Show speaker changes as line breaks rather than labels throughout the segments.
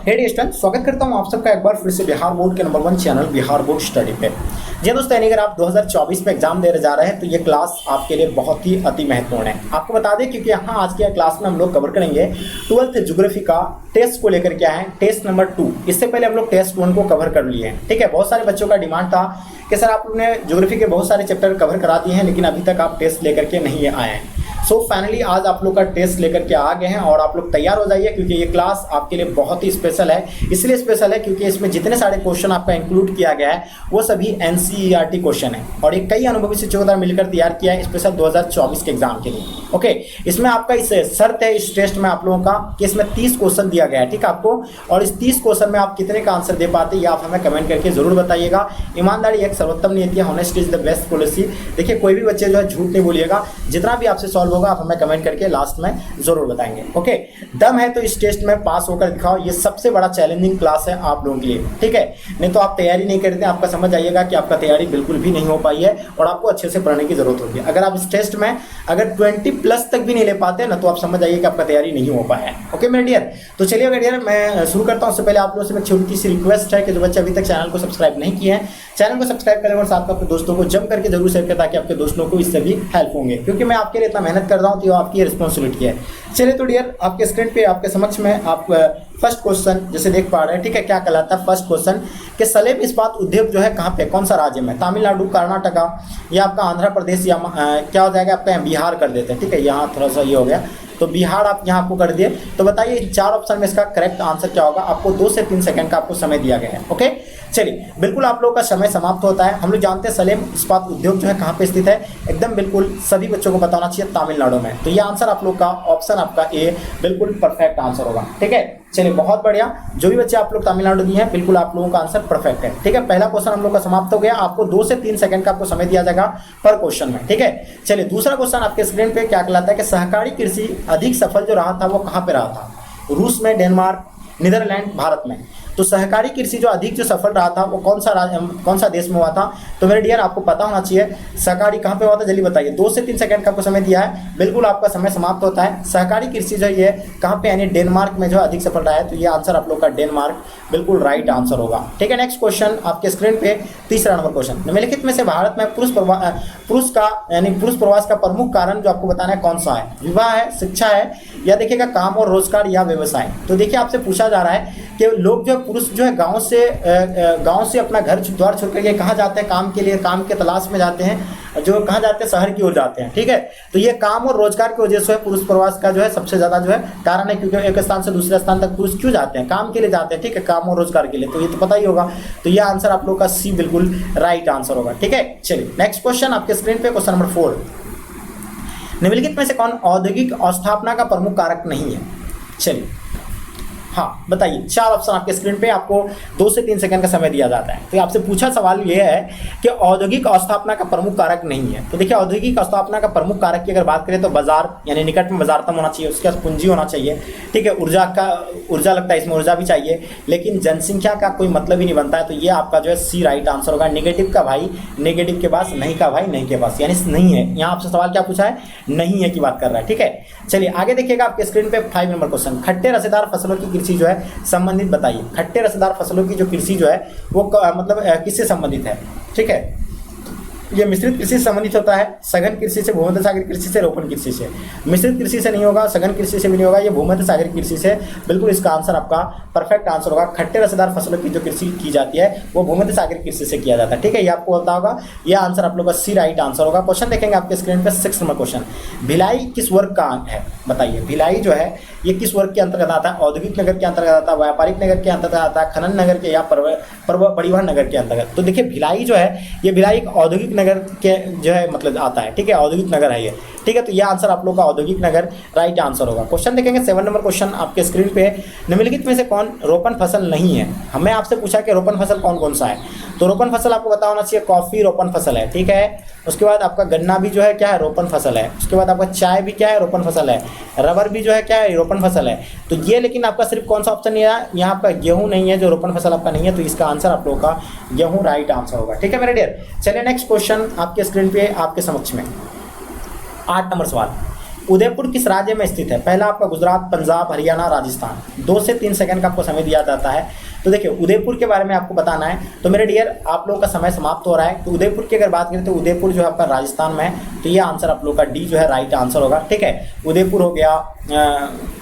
हे student, स्वागत करता हूं आप सबका एक बार फिर से बिहार बोर्ड के number 1 channel Bihar board study पे। जी दोस्तों, यानी अगर आप 2024 में एग्जाम देने जा रहे हैं तो ये क्लास आपके लिए बहुत ही अति महत्वपूर्ण है। आपको बता दें क्योंकि यहाँ आज की क्लास में हम लोग कवर करेंगे 12th ज्योग्राफी का टेस्ट को लेकर क्या है, टेस्ट नंबर 2। इससे पहले हम लोग टेस्ट 1 को कवर कर लिए हैं। ठीक है, बहुत सारे बच्चों का डिमांड था कि सर आपने ज्योग्राफी के बहुत सारे चैप्टर कवर करा दिए हैं लेकिन अभी तक आप टेस्ट लेकर के नहीं आए हैं। सो फाइनली आज आप लोग का टेस्ट लेकर के आ गए हैं और आप लोग तैयार हो जाइए क्योंकि ये क्लास आपके लिए बहुत ही स्पेशल है। इसलिए स्पेशल है क्योंकि इसमें जितने सारे क्वेश्चन आपका इंक्लूड किया गया है वो सभी एनसीईआरटी क्वेश्चन है और ये कई अनुभवी शिक्षकों द्वारा मिलकर तैयार किया है स्पेशल 2024 के एग्जाम के लिए। ओके, इसमें आपका इस शर्त है इस टेस्ट में आप लोगों का कि इसमें 30 क्वेश्चन दिया गया है। ठीक है आपको, और इस 30 क्वेश्चन में आप कितने का आंसर दे पाते हैं आप हमें कमेंट करके जरूर बताइएगा। ईमानदारी एक सर्वोत्तम नीति है, honesty is the best policy. देखिए कोई भी बच्चे जो है झूठ नहीं बोलिएगा, जितना भी आपसे सॉल्व होगा आप हमें कमेंट करके लास्ट में जरूर बताएंगे। ओके, दम है तो इस टेस्ट में पास होकर दिखाओ। ये सबसे बड़ा चैलेंजिंग क्लास है आप लोगों के लिए। ठीक है, नहीं तो आप तैयारी नहीं करते, आपका समझ आइएगा कि आपका तैयारी बिल्कुल भी नहीं हो पाई है और आपको अच्छे से पढ़ने की जरूरत होगी। अगर आप इस टेस्ट में अगर 20+ तक भी नहीं ले पाते ना तो आप समझ आइए कि आपका तैयारी नहीं हो पाया है। ओके मेरे डियर, तो चलिए मेरे डियर मैं शुरू करता हूं। उससे पहले आप लोगों से मैं छोटी सी रिक्वेस्ट है कि जो बच्चे अभी तक चैनल को सब्सक्राइब नहीं किए हैं चैनल को सब्सक्राइब करें और साथ में अपने दोस्तों को जम करके जरूर शेयर करें ताकि आपके दोस्तों को इससे भी हेल्प होंगे, क्योंकि मैं आपके लिए इतना मेहनत कर रहा हूं तो ये आपकी रिस्पॉन्सिबिलिटी है। चलिए तो डियर, आपके स्क्रीन पे आपके समक्ष में आप फर्स्ट क्वेश्चन जैसे देख पा रहे हैं। ठीक है, क्या कहलाता है फर्स्ट क्वेश्चन कि सलेब इस्पात उद्योग जो है कहाँ पे, कौन सा राज्य में, तमिलनाडु, कर्नाटका या आपका आंध्र प्रदेश या क्या हो जाएगा आपका बिहार कर देते हैं। ठीक है, यहाँ थोड़ा सा ये हो गया तो बिहार आप यहाँ आपको कर दिए। तो बताइए 4 ऑप्शन में इसका करेक्ट आंसर क्या होगा। आपको 2 से 3 सेकंड का आपको समय दिया गया है। ओके, चलिए बिल्कुल आप लोगों का समय समाप्त होता है। हम लोग जानते हैं सलेम इस्पात उद्योग जो है कहाँ पे स्थित है, एकदम बिल्कुल सभी बच्चों को बताना चाहिए तमिलनाडु में। तो ये आंसर आप लोग का ऑप्शन आपका ए बिल्कुल परफेक्ट आंसर होगा। ठीक है, चलिए बहुत बढ़िया, जो भी बच्चे आप लोग तमिलनाडु दिए हैं बिल्कुल आप लोगों का आंसर परफेक्ट है। ठीक है, पहला क्वेश्चन हम लोग का समाप्त हो गया। आपको 2 से 3 सेकंड का आपको समय दिया जाएगा पर क्वेश्चन में। ठीक है, चलिए दूसरा क्वेश्चन आपके स्क्रीन पे क्या कहलाता है कि सहकारी कृषि अधिक सफल जो रहा था वो कहाँ पे रहा था, रूस में, डेनमार्क, नीदरलैंड, भारत में। तो सहकारी कृषि जो अधिक जो सफल रहा था वो कौन सा देश में हुआ था। तो मेरे डियर आपको पता होना चाहिए सहकारी कहाँ पे हुआ था, जल्दी बताइए। 2 से 3 सेकंड का आपको समय दिया है, बिल्कुल आपका समय समाप्त होता है। सहकारी कृषि जो ये कहाँ पे यानी डेनमार्क में जो अधिक सफल रहा है, तो ये आंसर आप लोग का डेनमार्क बिल्कुल राइट आंसर होगा। ठीक है, नेक्स्ट क्वेश्चन आपके स्क्रीन पे तीसरा नंबर क्वेश्चन, निम्नलिखित में से भारत में पुरुष प्रवास का प्रमुख कारण जो आपको बताना है कौन सा है, विवाह है, शिक्षा है या देखिएगा काम और रोजगार या व्यवसाय। तो देखिए आपसे पूछा जा रहा है कि लोग जो पुरुष जो है गांव से अपना घर द्वार छोड़ करके कहाँ जाते हैं काम के लिए, काम के तलाश में जाते हैं, जो कहाँ जाते हैं शहर की ओर जाते हैं। ठीक है, तो ये काम और रोजगार की वजह से पुरुष प्रवास का जो है सबसे ज्यादा जो है कारण है, क्योंकि एक स्थान से दूसरे स्थान तक पुरुष क्यों जाते हैं, काम के लिए जाते हैं। ठीक है, काम और रोजगार के लिए, तो ये तो पता ही होगा। तो ये आंसर आप लोग का सी बिल्कुल राइट आंसर होगा। ठीक है, चलिए नेक्स्ट क्वेश्चन आपके स्क्रीन पे क्वेश्चन नंबर 4, निम्नलिखित में से कौन औद्योगिक अस्थापना का प्रमुख कारक नहीं है। चलिए हाँ बताइए, 4 ऑप्शन आपके स्क्रीन पे, आपको 2 से 3 सेकंड का समय दिया जाता है। तो आपसे पूछा सवाल ये है कि औद्योगिक अस्थापना का प्रमुख कारक नहीं है। तो देखिए औद्योगिक अस्थापना का प्रमुख कारक की अगर बात करें तो बाजार यानी निकट में बाजारतम होना चाहिए, उसके पास पूंजी होना चाहिए। ठीक है, ऊर्जा लगता है इसमें, ऊर्जा भी चाहिए, लेकिन जनसंख्या का कोई मतलब ही नहीं बनता है। तो ये आपका जो है सी राइट आंसर होगा। नेगेटिव का भाई नेगेटिव के पास, नहीं का भाई नहीं के पास, यानी नहीं है। यहाँ आपसे सवाल क्या पूछा है, नहीं है की बात कर रहा है। ठीक है, चलिए आगे देखिएगा आपके स्क्रीन पे 5 नंबर क्वेश्चन, खट्टे रसेदार फसलों की कृषि जो है संबंधित बताइए। खट्टे रसेदार फसलों की जो कृषि जो है वो मतलब किससे संबंधित है। ठीक है, ये मिश्रित कृषि से संबंधित होता है, सघन कृषि से, भूमध्य सागर कृषि से, रोपण कृषि से। मिश्रित कृषि से नहीं होगा, सघन कृषि से भी नहीं होगा, ये भूमध्य सागर कृषि से बिल्कुल इसका आंसर आपका परफेक्ट आंसर होगा। खट्टे रसेदार फसलों की जो कृषि की जाती है वो भूमध्य सागर कृषि से किया जाता है। ठीक है, ये आपको पता होगा, ये आंसर आप लोग का सी राइट आंसर होगा। क्वेश्चन देखेंगे आपके स्क्रीन पर 6 नंबर क्वेश्चन, भिलाई किस वर्ग का है बताइए। भिलाई जो है ये किस वर्ग के अंतर्गत आता है, औद्योगिक नगर के अंतर्गत आता है, व्यापारिक नगर के अंतर्गत आता है, खनन नगर के या परिवहन नगर के अंतर्गत। तो देखिए भिलाई जो है ये भिलाई एक औद्योगिक नगर के जो है मतलब आता है। ठीक है, औद्योगिक नगर है ये। ठीक है, तो यह आंसर आप लोग का औद्योगिक नगर राइट आंसर होगा। क्वेश्चन देखेंगे 7 नंबर क्वेश्चन आपके स्क्रीन पे, निम्नलिखित में से कौन रोपण फसल नहीं है। हमें आपसे पूछा कि रोपण फसल कौन कौन सा है, तो रोपण फसल आपको पता होना चाहिए, कॉफी रोपण फसल है। ठीक है, उसके बाद आपका गन्ना भी जो है क्या है, रोपण फसल है। उसके बाद आपका चाय भी क्या है, रोपण फसल है। रबर भी जो है क्या है, रोपण फसल है। तो ये लेकिन आपका सिर्फ कौन सा ऑप्शन नहीं है, यहाँ आपका गेहूं नहीं है, जो रोपण फसल आपका नहीं है। तो इसका आंसर आप लोगों का गेहूं राइट आंसर होगा। ठीक है मेरे डियर, चलिए नेक्स्ट क्वेश्चन आपके स्क्रीन पे आपके समक्ष में 8 नंबर सवाल, उदयपुर किस राज्य में स्थित है? पहला आपका गुजरात, पंजाब, हरियाणा, राजस्थान। 2 से 3 सेकंड का आपको समय दिया जाता है। तो देखिए उदयपुर के बारे में आपको बताना है। तो मेरे डियर आप लोगों का समय समाप्त हो रहा है। तो उदयपुर की अगर बात करें तो उदयपुर जो है आपका राजस्थान में है। तो ये आंसर आप लोग का डी जो है राइट आंसर होगा। ठीक है, उदयपुर हो गया,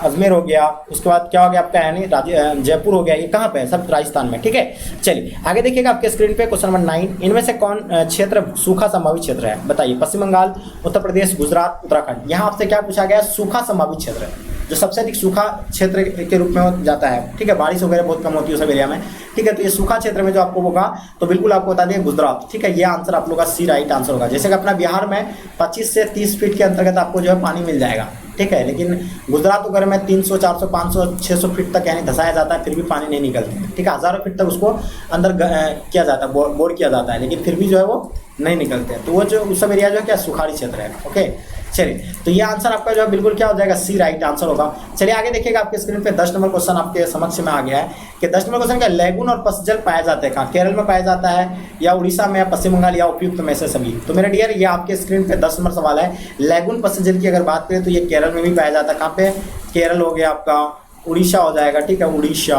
अजमेर हो गया, उसके बाद क्या हो गया आपका यानी जयपुर हो गया, ये कहाँ पे है? सब राजस्थान में। ठीक है, चलिए आगे देखिएगा आपके स्क्रीन पे क्वेश्चन नंबर 9। इनमें से कौन क्षेत्र सूखा संभावित क्षेत्र है? बताइए। पश्चिम बंगाल, उत्तर प्रदेश, गुजरात, उत्तराखंड। यहाँ आपसे क्या पूछा गया? सूखा संभावित क्षेत्र, जो सबसे अधिक सूखा क्षेत्र के रूप में हो जाता है। ठीक है, बारिश वगैरह बहुत कम होती है उस एरिया में। ठीक है, तो ये सूखा क्षेत्र में जो आपको होगा तो बिल्कुल आपको बता दें गुजरात। ठीक है, ये आंसर आप लोग का सी राइट आंसर होगा। जैसे कि अपना बिहार में 25 से 30 फीट के अंतर्गत आपको जो है पानी मिल जाएगा। ठीक है, लेकिन गुजरात वगैरह में 300, 400, 500, 600 फीट तक यानी धंसाया जाता है, फिर भी पानी नहीं निकलता है। ठीक है, हज़ारों फीट तक उसको अंदर किया जाता है, बोर किया जाता है, लेकिन फिर भी जो है वो नहीं निकलते हैं। तो वो जो उस सब एरिया जो है क्या सुखाड़ी क्षेत्र है। ओके, चलिए तो ये आंसर आपका जो है बिल्कुल क्या हो जाएगा? सी राइट आंसर होगा। चलिए आगे देखिएगा आपके स्क्रीन पे 10 नंबर क्वेश्चन आपके समक्ष में आ गया है कि 10 नंबर क्वेश्चन क्या? लैगून और पसजल पाया जाता है कहाँ? केरल में पाया जाता है या उड़ीसा में या पश्चिम बंगाल या उपयुक्त में से सभी? तो मेरे डियर ये आपके स्क्रीन पे 10 नंबर सवाल है। लैगून पसजल की अगर बात करें तो ये केरल में भी पाया जाता है। कहाँ पे? केरल हो गया आपका, उड़ीसा हो जाएगा। ठीक है, उड़ीसा।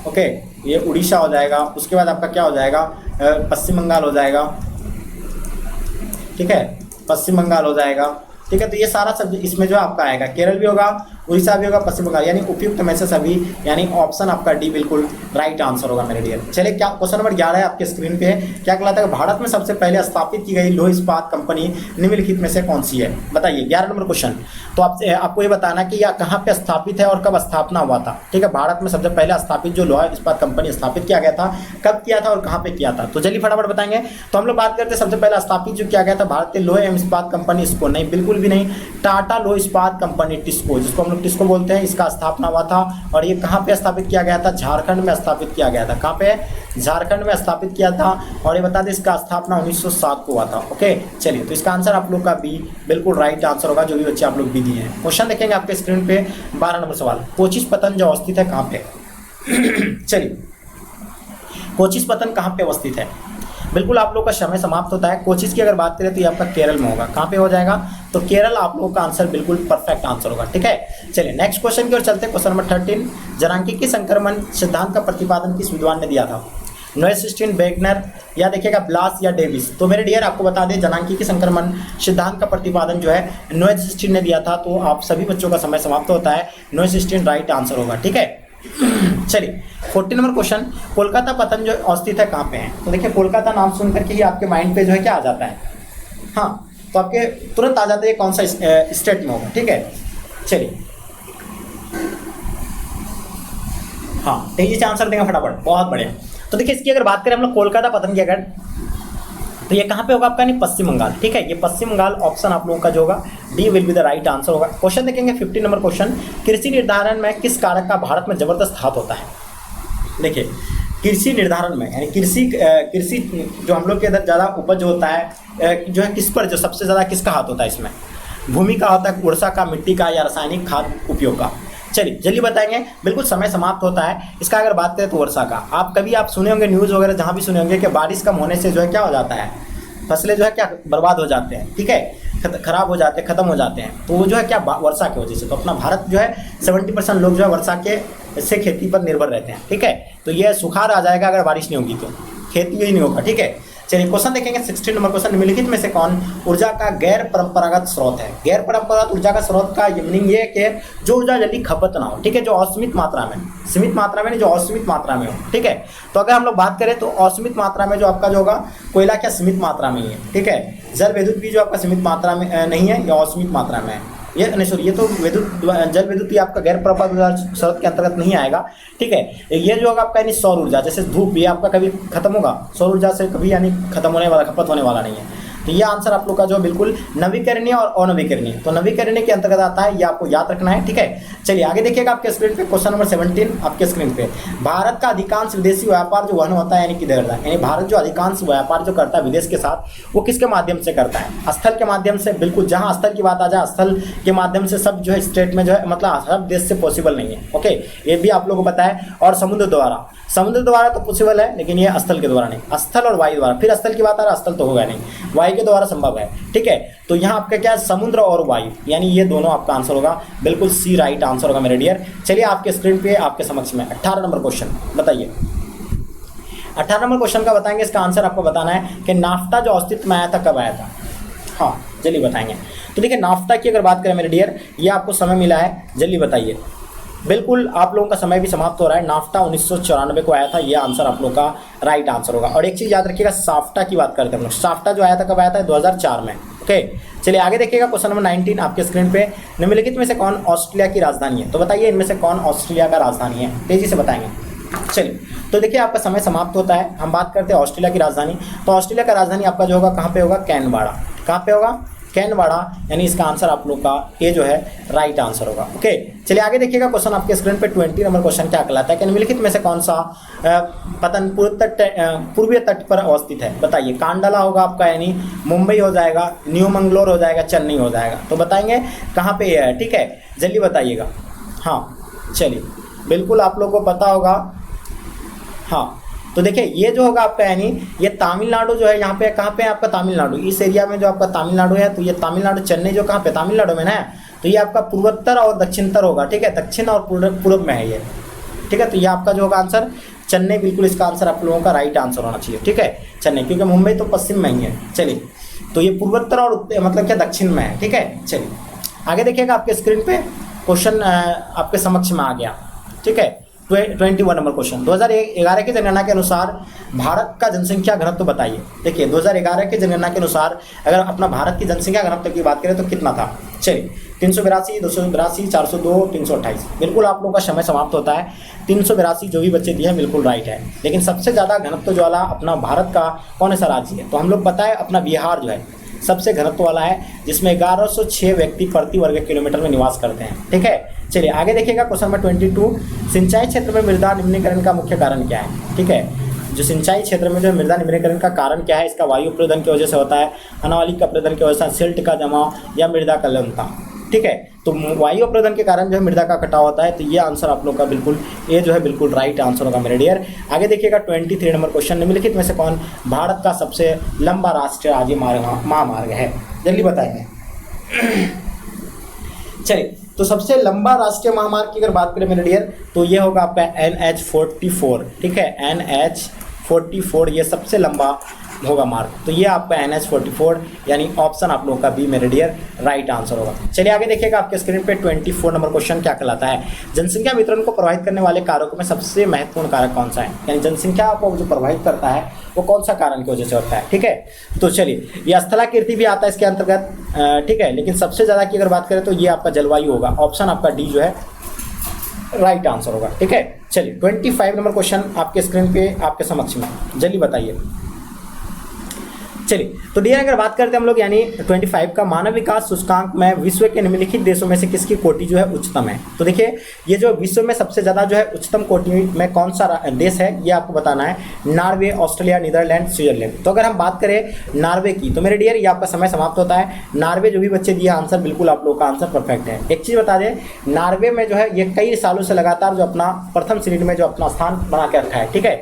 ओके, ये उड़ीसा हो जाएगा। उसके बाद आपका क्या हो जाएगा? पश्चिम बंगाल हो जाएगा। ठीक है, पश्चिम बंगाल हो जाएगा। ठीक है, तो ये सारा सब इसमें जो आपका आएगा, केरल भी होगा, उड़ीसा भी होगा, पश्चिम बंगाल, यानी उपयुक्त में से सभी, यानी ऑप्शन आपका डी बिल्कुल राइट आंसर होगा मेरे डियर। चलिए क्या क्वेश्चन नंबर 11 है आपके स्क्रीन पे। क्या कहलाता है? भारत में सबसे पहले स्थापित की गई लौह इस्पात कंपनी निम्नलिखित में से कौन सी है? बताइए। 11 नंबर क्वेश्चन। तो आपको ये बताना कि यह कहाँ पे स्थापित है और कब स्थापना हुआ था। ठीक है, भारत में सबसे पहले स्थापित जो लौह इस्पात कंपनी स्थापित किया गया था, कब किया था और कहाँ पे किया था? तो चलिए फटाफट बताएंगे। तो हम लोग बात करते हैं सबसे पहले स्थापित जो किया गया था भारतीय लौह एवं इस्पात कंपनी, इसको नहीं, बिल्कुल भी नहीं, टाटा लौह इस्पात कंपनी टिस्को, जिसको हम लोग टिस्को बोलते हैं, इसका स्थापना हुआ था। और ये कहाँ पे स्थापित किया गया था? झारखंड में स्थापित किया गया था। कहाँ पे? झारखंड में स्थापित किया था। और ये बता दें इसका स्थापना 1907 को हुआ था। ओके, चलिए तो इसका आंसर आप लोग का बी बिल्कुल राइट आंसर होगा, जो भी बच्चे आप लोग बी दिए हैं। क्वेश्चन देखेंगे आपके स्क्रीन पे 12 नंबर सवाल। कोचिस पतन जो अवस्थित है कहाँ पे? चलिए, कोचिस पतन कहाँ पे अवस्थित है? बिल्कुल आप लोग का समय समाप्त होता है। कोचिस की अगर बात करें तो ये आपका केरल में होगा। कहाँ पे हो जाएगा? तो केरल आप लोगों का आंसर बिल्कुल परफेक्ट आंसर होगा। ठीक है, चलिए नेक्स्ट क्वेश्चन की ओर चलते हैं। क्वेश्चन नंबर 13, जनांकीय संक्रमण सिद्धांत का प्रतिपादन किस विद्वान ने दिया था? नोएस्टीन, वेगनर, या देखिएगा ब्लास या डेविस। तो मेरे डियर आपको बता दें जनांकीय संक्रमण सिद्धांत का प्रतिपादन जो है नोएस्टीन ने दिया था। तो आप सभी बच्चों का समय समाप्त होता है। नोएस्टीन राइट आंसर होगा। ठीक है, चलिए 14 नंबर क्वेश्चन, कोलकाता पतन जो अवस्थित है कहाँ पे है? तो देखिए कोलकाता नाम सुन करके ही आपके माइंड पे जो है क्या आ जाता है? हाँ, तो आपके तुरंत आ जाता है कौन सा स्टेट में होगा। ठीक है, चलिए हाँ, तेजी से आंसर देंगे फटाफट, बहुत बढ़िया। तो देखिए इसकी अगर बात करें हम लोग कोलकाता पतन की अगर, तो ये कहाँ पे होगा आपका? नहीं, पश्चिम बंगाल। ठीक है, ये पश्चिम बंगाल ऑप्शन आप लोगों का जो होगा D will be the right answer होगा। क्वेश्चन देखेंगे 15 नंबर क्वेश्चन, कृषि निर्धारण में किस कारक का भारत में जबरदस्त हाथ होता है? देखिए कृषि निर्धारण में यानी कृषि जो हम लोग के इधर ज़्यादा उपज होता है जो है किस पर, जो सबसे ज़्यादा किसका हाथ होता है इसमें? भूमि का होता है, वर्षा का, मिट्टी का, या रासायनिक खाद उपयोग का? चलिए जल्दी बताएंगे, बिल्कुल समय समाप्त होता है। इसका अगर बात करें तो वर्षा का। आप कभी आप सुने होंगे न्यूज़ वगैरह जहाँ भी सुने होंगे कि बारिश कम होने से जो है क्या हो जाता है? फसलें जो है क्या बर्बाद हो जाते हैं। ठीक है, खराब हो जाते हैं, खत्म हो जाते हैं। तो वो जो है क्या वर्षा की वजह से। तो अपना भारत जो है 70% लोग जो है वर्षा के से खेती पर निर्भर रहते हैं। ठीक है, तो ये सुखाड़ आ जाएगा अगर बारिश नहीं होगी तो, खेती ही नहीं होगा। ठीक है, चलिए क्वेश्चन देखेंगे 16 नंबर क्वेश्चन, निम्नलिखित में से कौन ऊर्जा का गैर परंपरागत स्रोत है? गैर परंपरागत ऊर्जा का स्रोत का मीनिंग ये है कि जो ऊर्जा जल्दी खपत ना हो। ठीक है, जो असीमित मात्रा में, सीमित मात्रा में नहीं, जो असीमित मात्रा में हो। ठीक है, तो अगर हम लोग बात करें तो असीमित मात्रा में जो आपका जो होगा कोयला क्या सीमित मात्रा में ही है। ठीक है, जल विद्युत भी जो आपका सीमित मात्रा में नहीं है, या असीमित मात्रा में है। ये नहीं सॉरी, ये तो जल विद्युत ही आपका गैर परंपरागत स्रोत के अंतर्गत नहीं आएगा। ठीक है, ये जो होगा आपका यानी सौर ऊर्जा, जैसे धूप ये आपका कभी खत्म होगा, सौर ऊर्जा से कभी यानी खत्म होने वाला, खपत होने वाला नहीं है। तो ये आंसर आप लोग का जो बिल्कुल नवीकरणीय और अनवीकरणीय, तो नवीकरणीय के अंतर्गत आता है, ये आपको याद रखना है। ठीक है, चलिए आगे देखिएगा आपके स्क्रीन पे क्वेश्चन नंबर 17 आपके स्क्रीन पे, भारत का अधिकांश विदेशी व्यापार जो वहन होता है यानी किधर करता है? यानी भारत जो अधिकांश व्यापार जो करता है विदेश के साथ, वो किसके माध्यम से करता है? स्थल के माध्यम से। बिल्कुल, जहाँ स्थल की बात आ जाए, स्थल के माध्यम से सब जो है स्टेट में जो है, मतलब सब देश से पॉसिबल नहीं है। ओके, ये भी आप लोगों को पता है। और समुद्र द्वारा, समुद्र द्वारा तो पॉसिबल है, लेकिन ये स्थल के द्वारा नहीं। स्थल और वायु द्वारा, फिर स्थल की बात आ रहा है, स्थल तो होगा नहीं, वायु वायु के द्वारा संभव है, ठीक है। तो यहाँ आपका क्या है, समुद्र और वायु, यानी ये दोनों आपका आंसर होगा, बिल्कुल सी राइट आंसर होगा मेरे डियर। चलिए आपके स्क्रीन पे आपके समक्ष में 18 नंबर क्वेश्चन बताइए। 18 नंबर क्वेश्चन का बताएंगे, इसका आंसर आपको बताना है कि नाफ्ता जो अस्तित्व में आया था कब आया था। हाँ जल्दी बताएंगे। तो देखिए नाफ्ता की अगर बात करें मेरे डियर, ये आपको समय मिला है, जल्दी बताइए। बिल्कुल आप लोगों का समय भी समाप्त हो रहा है। नाफ्ता 1994 को आया था, ये आंसर आप लोग का राइट आंसर होगा। और एक चीज़ याद रखिएगा, साफ्टा की बात करते हैं हम लोग। साफ्टा जो आया था कब आया था, 2004 में। ओके चलिए आगे देखिएगा क्वेश्चन नंबर 19 आपके स्क्रीन पे। निम्नलिखित में से कौन ऑस्ट्रेलिया की राजधानी है? तो बताइए इनमें से कौन ऑस्ट्रेलिया का राजधानी है, तेजी से बताएंगे। चलिए तो देखिए आपका समय समाप्त होता है। हम बात करते हैं ऑस्ट्रेलिया की राजधानी। तो ऑस्ट्रेलिया का राजधानी आपका जो होगा कहाँ पे होगा, कैनबरा। कहाँ पे होगा, कैनबरा, यानी इसका आंसर आप लोग का ये जो है राइट आंसर होगा। ओके चलिए आगे देखिएगा क्वेश्चन आपके स्क्रीन पे 20 नंबर क्वेश्चन क्या कहलाता है कि निम्नलिखित में से कौन सा पतन पूर्वीय तट पर अवस्थित है? बताइए। कांडला होगा आपका, यानी मुंबई हो जाएगा, न्यू मंगलोर हो जाएगा, चेन्नई हो जाएगा। तो बताएंगे कहाँ पे ये है, ठीक है, जल्दी बताइएगा। हाँ चलिए बिल्कुल आप लोग को पता होगा। हाँ तो देखिए ये जो होगा आपका, यानी ये तमिलनाडु जो है, यहाँ पे कहाँ पे है आपका, तमिलनाडु। इस एरिया में जो आपका तमिलनाडु है, तो ये तमिलनाडु, चेन्नई जो कहाँ पे, तमिलनाडु में ना है। तो ये आपका पूर्वोत्तर और दक्षिणतर होगा, ठीक है, दक्षिण और पूर्व में है ये, ठीक है। तो ये आपका जो होगा आंसर चेन्नई, बिल्कुल इसका आंसर आप लोगों का राइट आंसर होना चाहिए, ठीक है, चेन्नई, क्योंकि मुंबई तो पश्चिम में ही है। चलिए तो ये पूर्वोत्तर और मतलब क्या दक्षिण में है, ठीक है। चलिए आगे देखिएगा आपके स्क्रीन पे क्वेश्चन आपके समक्ष में आ गया, ठीक है। 21 नंबर क्वेश्चन, 2011 की जनगणना के अनुसार भारत का जनसंख्या घनत्व बताइए। देखिए 2011 की जनगणना के अनुसार अगर अपना भारत की जनसंख्या घनत्व की बात करें तो कितना था? चलिए 382, 282, 402, 328। बिल्कुल आप लोगों का समय समाप्त होता है। 382 जो भी बच्चे दिए हैं बिल्कुल राइट है। लेकिन सबसे ज़्यादा घनत्व जो वाला अपना भारत का कौन सा राज्य है? तो हम लोग पता है अपना बिहार जो है सबसे घनत्व वाला है, जिसमें 1106 व्यक्ति प्रति वर्ग किलोमीटर में निवास करते हैं, ठीक है। चलिए आगे देखिएगा क्वेश्चन नंबर 22। सिंचाई क्षेत्र में मृदा निम्नीकरण का मुख्य कारण क्या है? ठीक है, जो सिंचाई क्षेत्र में जो मृदा निम्नीकरण का कारण क्या है? इसका वायु प्रदूषण की वजह से होता है, अनावलिक का प्रदूषण की वजह से, सिल्ट का जमाव या मृदा का लवणता, ठीक है। तो वायु प्रदूषण के कारण जो है मृदा का कटाव होता है। तो ये आंसर आप लोग का बिल्कुल ये जो है बिल्कुल राइट आंसर होगा मेरे डियर। आगे देखिएगा 23 नंबर क्वेश्चन, निम्नलिखित में से कौन भारत का सबसे लंबा राष्ट्रीय राज्य महामार्ग है? जल्दी बताएंगे। चलिए तो सबसे लंबा राष्ट्रीय महामार्ग की अगर बात करें मेरे डियर तो ये होगा आपका NH44, ठीक है, NH44 ये सबसे लंबा होगा मार्ग। तो ये आपका NH44 यानी ऑप्शन आप लोगों का बी मेरे डियर राइट आंसर होगा। चलिए आगे देखिएगा आपके स्क्रीन पे 24 नंबर क्वेश्चन क्या कहलाता है? जनसंख्या वितरण को प्रभावित करने वाले कारकों में सबसे महत्वपूर्ण कारक कौन सा है? यानी जनसंख्या को जो प्रभावित करता है वो कौन सा कारण की वजह से होता है, ठीक है। तो चलिए ये स्थलाकृति भी आता है इसके अंतर्गत, ठीक है, लेकिन सबसे ज़्यादा की अगर बात करें तो ये आपका जलवायु होगा। ऑप्शन आपका डी जो है राइट आंसर होगा, ठीक है। चलिए 25 नंबर क्वेश्चन आपके स्क्रीन पे आपके समक्ष में, जल्दी बताइए। चलिए तो डियर अगर बात करते हैं हम लोग यानी 25 का, मानव विकास सूचकांक में विश्व के निम्नलिखित देशों में से किसकी कोटि जो है उच्चतम है? तो देखिए ये जो विश्व में सबसे ज़्यादा जो है उच्चतम कोटि में कौन सा देश है ये आपको बताना है। Norway, Australia, Netherland, Switzerland. तो अगर हम बात करें नॉर्वे की तो मेरे डियर ये आपका समय समाप्त होता है। नॉर्वे जो भी बच्चे दिए आंसर बिल्कुल आप लोग का आंसर परफेक्ट है। एक चीज़ बता दें, नॉर्वे में जो है ये कई सालों से लगातार जो अपना प्रथम श्रेणी में जो अपना स्थान बना के रखा है, ठीक है।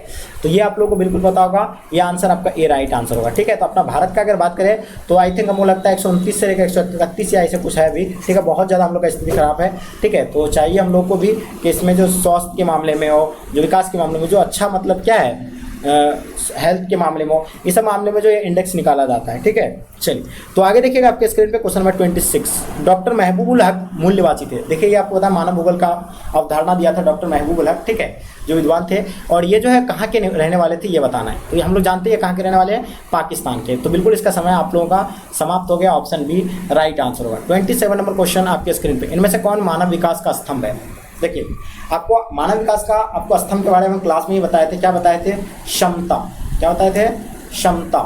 तो ये आप लोग को बिल्कुल पता होगा, ये आंसर आपका ए राइट आंसर होगा, ठीक है। तो अपना भारत का अगर बात करें तो आई थिंक हमको लगता है 129 से लेकर 131 या ऐसे कुछ है अभी, ठीक है। बहुत ज़्यादा हम लोग का स्थिति खराब है, ठीक है। तो चाहिए हम लोग को भी कि इसमें जो स्वास्थ्य के मामले में हो, जो विकास के मामले में, जो अच्छा मतलब क्या है हेल्थ के मामले में हो, इस सब मामले में जो ये इंडेक्स निकाला जाता है, ठीक है। चलिए तो आगे देखिएगा आपके स्क्रीन पे क्वेश्चन नंबर 26। डॉक्टर महबूबुल हक मूल्यवाची थे। देखिए ये आपको पता है मानव भूगोल का अवधारणा दिया था डॉक्टर महबूबुल हक, ठीक है, जो विद्वान थे। और ये जो है कहाँ के रहने वाले थे ये बताना है। तो ये हम लोग जानते हैं कहाँ के रहने वाले हैं, पाकिस्तान के। तो बिल्कुल इसका समय आप लोगों का समाप्त हो गया, ऑप्शन बी राइट आंसर होगा। 27 नंबर क्वेश्चन आपके स्क्रीन पे, इनमें से कौन मानव विकास का स्तंभ है? देखिए आपको मानव विकास का आपको स्तंभ के बारे में क्लास में ही बताए थे। क्या बताए थे? क्षमता। क्या बताए थे? क्षमता,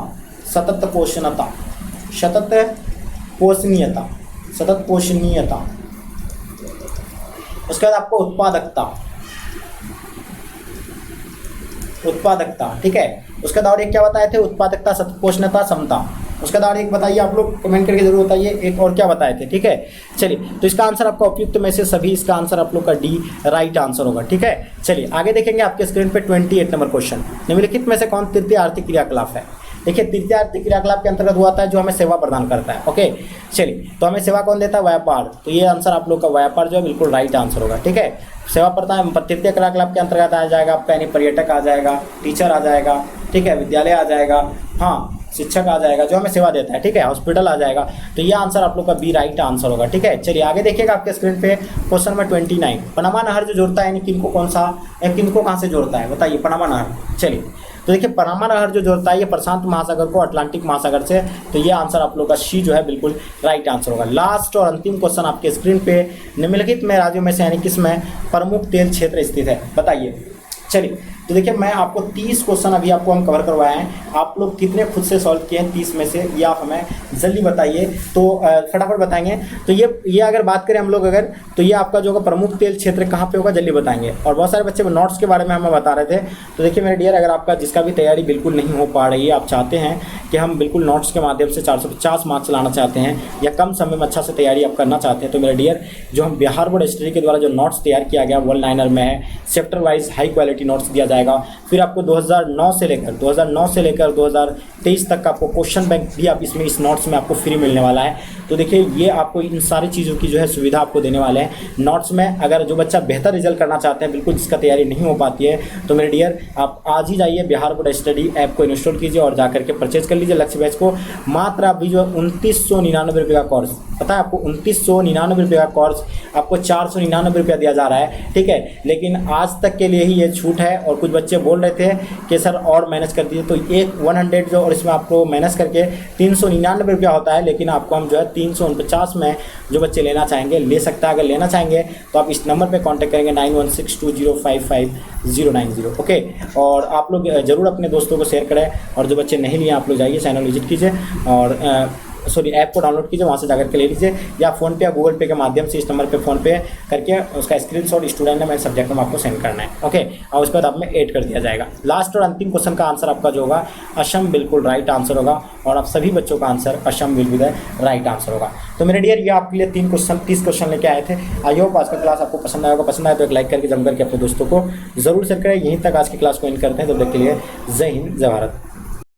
सतत पोषणता, सतत पोषणीयता, सतत पोषणीयता। उसके बाद आपको उत्पादकता, उत्पादकता, ठीक है। उसके बाद और एक क्या बताए थे? उत्पादकता, सतत पोषणता, क्षमता। उसके बाद एक बताइए, आप लोग कमेंट करके जरूर बताइए एक और क्या बताए थे, ठीक है। चलिए तो इसका आंसर आपका उपयुक्त में से सभी, इसका आंसर आप लोग का डी राइट आंसर होगा, ठीक है। चलिए आगे देखेंगे आपके स्क्रीन पे 28 नंबर क्वेश्चन, निम्नलिखित में से कौन तृतीय आर्थिक क्रियाकलाप है? देखिए तृतीय क्रियाकलाप के अंतर्गत हुआ था जो हमें सेवा प्रदान करता है। ओके चलिए, तो हमें सेवा कौन देता है? व्यापार। तो ये आंसर आप लोग का व्यापार जो है बिल्कुल राइट आंसर होगा। ठीक है, सेवा प्रदान तृतीय क्रियाकलाप के अंतर्गत आ जाएगा आपका, यानी पर्यटक आ जाएगा, टीचर आ जाएगा, ठीक है, विद्यालय आ जाएगा, हाँ शिक्षक आ जाएगा जो हमें सेवा देता है, ठीक है, हॉस्पिटल आ जाएगा। तो ये आंसर आप लोग का बी राइट आंसर होगा। ठीक है, चलिए आगे देखिएगा आपके स्क्रीन पे क्वेश्चन नंबर 29, पनामा नहर जो जोड़ता है यानी किनको कौन सा किनको कहाँ से जोड़ता है बताइए? पनामा नहर। चलिए तो देखिए पनामा नहर जो जोड़ता है ये प्रशांत महासागर को अटलांटिक महासागर से, तो ये आंसर आप लोग का सी जो है बिल्कुल राइट आंसर होगा। लास्ट और अंतिम क्वेश्चन आपके स्क्रीन पे, निम्नलिखित में राज्यों में से यानी किस में प्रमुख तेल क्षेत्र स्थित है बताइए? चलिए तो देखिए मैं आपको 30 क्वेश्चन अभी आपको हम कवर करवाए हैं, आप लोग कितने खुद से सॉल्व किए हैं 30 में से, ये आप हमें जल्दी बताइए। तो फटाफट बताएंगे। तो ये अगर बात करें हम लोग अगर, तो ये आपका जो प्रमुख तेल क्षेत्र कहाँ पे होगा जल्दी बताएंगे। और बहुत सारे बच्चे नोट्स के बारे में हमें बता रहे थे। तो देखिए मेरे डियर, अगर आपका जिसका भी तैयारी बिल्कुल नहीं हो पा रही है, आप चाहते हैं कि हम बिल्कुल नोट्स के माध्यम से 450 मार्क्स लाना चाहते हैं या कम समय में अच्छा से तैयारी आप करना चाहते हैं, तो मेरे डियर जो हम बिहार बोर्ड स्टडी के द्वारा जो नोट्स तैयार किया गया 1 लाइनर में है, chapter wise high quality notes दिया जाएगा। फिर आपको 2009 से लेकर 2023 तक का आपको क्वेश्चन बैंक भी आप इसमें इस नोट्स में आपको फ्री मिलने वाला है। तो देखिए ये आपको इन सारी चीज़ों की जो है सुविधा आपको देने वाले हैं नोट्स में। अगर जो बच्चा बेहतर रिजल्ट करना चाहते हैं, बिल्कुल जिसका तैयारी नहीं हो पाती है, तो मेरे डियर आप आज ही जाइए बिहार बोर्ड स्टडी ऐप को इंस्टॉल कीजिए और जाकर के परचेज कर लीजिए लक्ष्य बैच को। मात्र अभी जो 2999 रुपये का कोर्स, पता है आपको 2999 रुपये का कोर्स आपको 499 रुपया दिया जा रहा है। ठीक है, लेकिन आज तक के लिए ही ये छूट है। और कुछ बच्चे बोल रहे थे कि सर और मैनेज कर दीजिए, तो एक 100 जो और इसमें आपको मैनेज करके 399 रुपया होता है, लेकिन आपको हम जो है 349 में जो बच्चे लेना चाहेंगे ले सकता है। अगर लेना चाहेंगे तो आप इस नंबर पे कांटेक्ट करेंगे 9162055090। ओके, और आप लोग ज़रूर अपने दोस्तों को शेयर करें। और जो बच्चे नहीं लिए आप लोग जाइए चैनल विजिट कीजिए और ऐप को डाउनलोड कीजिए, वहाँ से जाकर के ले लीजिए, या फ़ोन पे या गूगल पे के माध्यम से इस नंबर पे फ़ोन पे करके उसका स्क्रीनशॉट स्टूडेंट ने मेरे सब्जेक्ट में आपको सेंड करना है। ओके, और उसके बाद आप में ऐड कर दिया जाएगा। लास्ट और अंतिम क्वेश्चन का आंसर आपका जो होगा असम बिल्कुल राइट आंसर होगा, और आप सभी बच्चों का answer Assam will be the right answer होगा। तो मेरे डियर ये आपके लिए 30 क्वेश्चन लेके आए थे। आई होप आज का क्लास आपको पसंद आएगा। पसंद आए तो एक लाइक करके जम करके अपने दोस्तों को जरूर शेयर करें। यहीं तक आज की क्लास को एंड करते हैं। तब तक के लिए जय हिंद, जय भारत।